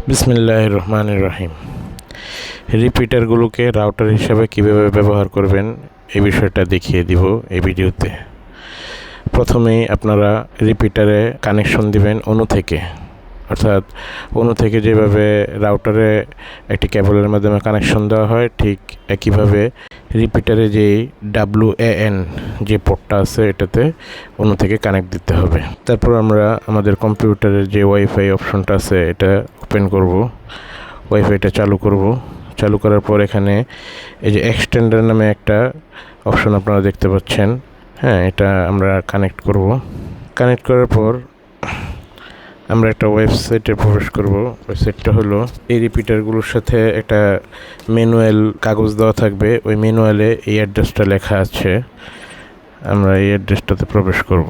বিসমিল্লাহির রহমানির রহিম। রিপিটারগুলোকে রাউটার হিসাবে কীভাবে ব্যবহার করবেন এই বিষয়টা দেখিয়ে দিব এই ভিডিওতে। প্রথমেই আপনারা রিপিটারে কানেকশন দিবেন অনু থেকে, অর্থাৎ অনু থেকে যেভাবে রাউটারে একটি কেবলের মাধ্যমে কানেকশন দেওয়া হয়, ঠিক একইভাবে রিপিটারে যে WAN যে পোর্টটা আছে এটাতে অনু থেকে কানেক্ট দিতে হবে। তারপর আমরা আমাদের কম্পিউটারের যে ওয়াইফাই অপশনটা আছে এটা ওপেন করব, ওয়াইফাইটা চালু করব। চালু করার পর এখানে এই যে এক্সটেন্ডার নামে একটা অপশন আপনারা দেখতে পাচ্ছেন, হ্যাঁ, এটা আমরা কানেক্ট করব। কানেক্ট করার পর আমরা একটা ওয়েবসাইটে প্রবেশ করব। ওয়েবসাইটটা হলো, এই রিপিটারগুলোর সাথে একটা ম্যানুয়াল কাগজ দেওয়া থাকবে, ওই ম্যানুয়ালে এই অ্যাড্রেসটা লেখা আছে। আমরা এই অ্যাড্রেসটাতে প্রবেশ করব।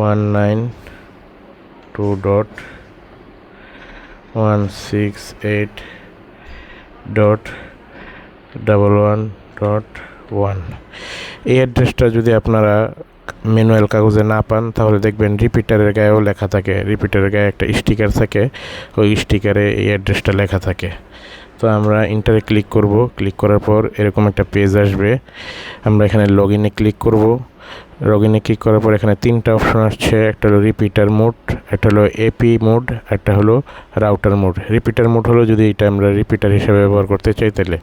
192.168.11.1। এই অ্যাড্রেসটা যদি আপনারা ম্যানুয়াল কাগজে না পান তাহলে দেখবেন রিপিটারের গায়েও লেখা থাকে, রিপিটারের গায়ে একটা স্টিকার থাকে, ওই স্টিকারে এই অ্যাড্রেসটা লেখা থাকে। তো আমরা ইন্টারে ক্লিক করব। ক্লিক করার পর এরকম একটা পেজ আসবে। আমরা এখানে লগ ইনে ক্লিক করব। লগ ইনে ক্লিক করার পর এখানে তিনটা অপশন আসছে, একটা হলো রিপিটার মোড, একটা হলো এপি মোড, একটা হলো রাউটার মোড। রিপিটার মোড হলো যদি এটা আমরা রিপিটার হিসেবে ব্যবহার করতে চাই তাহলে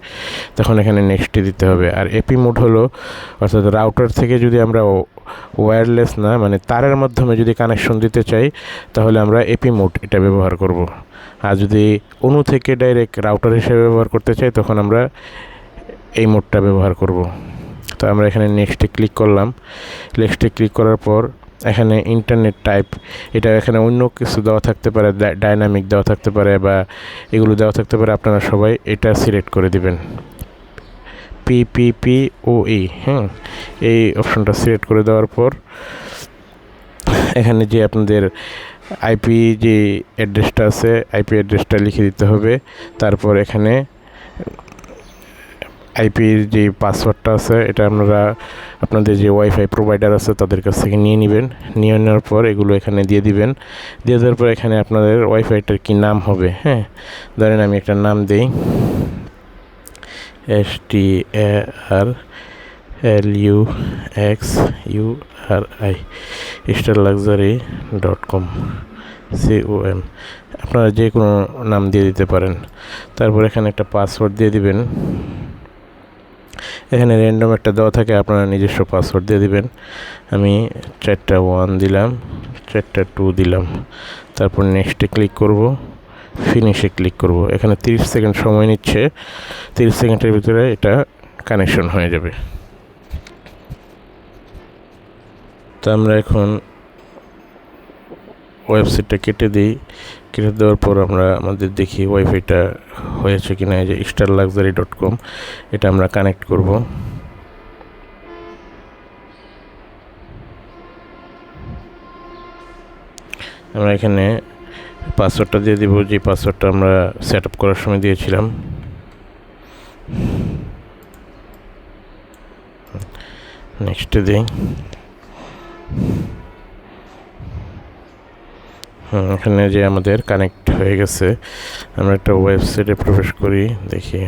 তখন এখানে নেক্সটে দিতে হবে। আর এপি মোড হলো অর্থাৎ রাউটার থেকে যদি আমরা ওয়্যারলেস না মানে তারের মাধ্যমে যদি কানেকশন দিতে চাই তাহলে আমরা এপি মোড এটা ব্যবহার করব। আর যদি অনু থেকে ডাইরেক্ট রাউটার হিসেবে ব্যবহার করতে চাই তখন আমরা এই মোডটা ব্যবহার করব। তো আমরা এখানে নেক্সটে ক্লিক করলাম। নেক্সটে ক্লিক করার পর এখানে ইন্টারনেট টাইপ, এটা এখানে অন্য কিছু দেওয়া থাকতে পারে, ডাইনামিক দেওয়া থাকতে পারে বা এগুলো দেওয়া থাকতে পারে, আপনারা সবাই এটা সিলেক্ট করে দিবেন, PPPoE। হ্যাঁ, এই অপশনটা সিলেক্ট করে দেওয়ার পর এখানে যে আপনাদের আইপি যে অ্যাড্রেসটা আছে আইপি অ্যাড্রেসটা লিখে দিতে হবে। তারপর এখানে আইপির যে পাসওয়ার্ডটা আছে এটা আপনারা আপনাদের যে ওয়াইফাই প্রোভাইডার আছে তাদের কাছ থেকে নিয়ে নেবেন। নিয়ে নেওয়ার পর এগুলো এখানে দিয়ে দিবেন। দিয়ে দেওয়ার পর এখানে আপনাদের ওয়াইফাইটার কি নাম হবে, হ্যাঁ, ধরেন আমি একটা নাম দিই, STARLUXURI starluxury.com। আপনারা যে কোনো নাম দিয়ে দিতে পারেন। তারপর এখানে একটা পাসওয়ার্ড দিয়ে দিবেন। এখানে র্যান্ডম একটা দেওয়া থাকে, আপনারা নিজস্ব পাসওয়ার্ড দিয়ে দিবেন। আমি 4টা 1 দিলাম, 4টা 2 দিলাম। তারপর নেক্সটে ক্লিক করব, ফিনিশে ক্লিক করব। এখানে 30 সেকেন্ড সময় নিচ্ছে, 30 সেকেন্ডের ভিতরে এটা কানেকশন হয়ে যাবে। তো আমরা এখন ওয়েবসাইটটা কেটে দিই। কেটে দেওয়ার পর আমরা আমাদের দেখি ওয়াইফাইটা হয়েছে কিনা। এই যে starluxury.com এটা আমরা কানেক্ট করব। আমরা এখানে পাসওয়ার্ডটা দিয়ে দিব, যে পাসওয়ার্ডটা আমরা সেট আপ করার সময় দিয়েছিলাম। নেক্সটে দিই। এখানে যে আমাদের কানেক্ট হয়ে গেছে। আমরা একটা ওয়েবসাইটে প্রবেশ করি, দেখি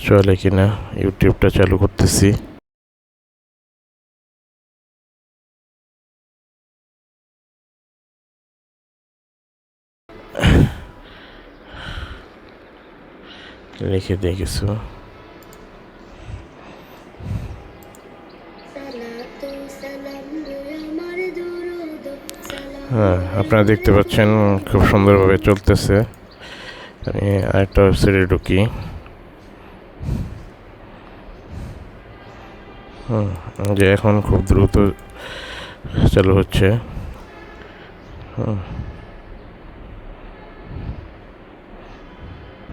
চলে কিনা। ইউটিউবটা চালু করতেছি। লিখে দিয়ে কিছু, হ্যাঁ, আপনারা দেখতে পাচ্ছেন খুব সুন্দরভাবে চলতেছে। আমি আরেকটা ওয়েবসাইটে ঢুকি। যে এখন খুব দ্রুত চালু হচ্ছে।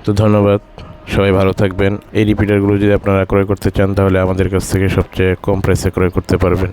তো ধন্যবাদ, সবাই ভালো থাকবেন। এই রিপিটারগুলো যদি আপনারা ক্রয় করতে চান তাহলে আমাদের কাছ থেকে সবচেয়ে কম প্রাইসে ক্রয় করতে পারবেন।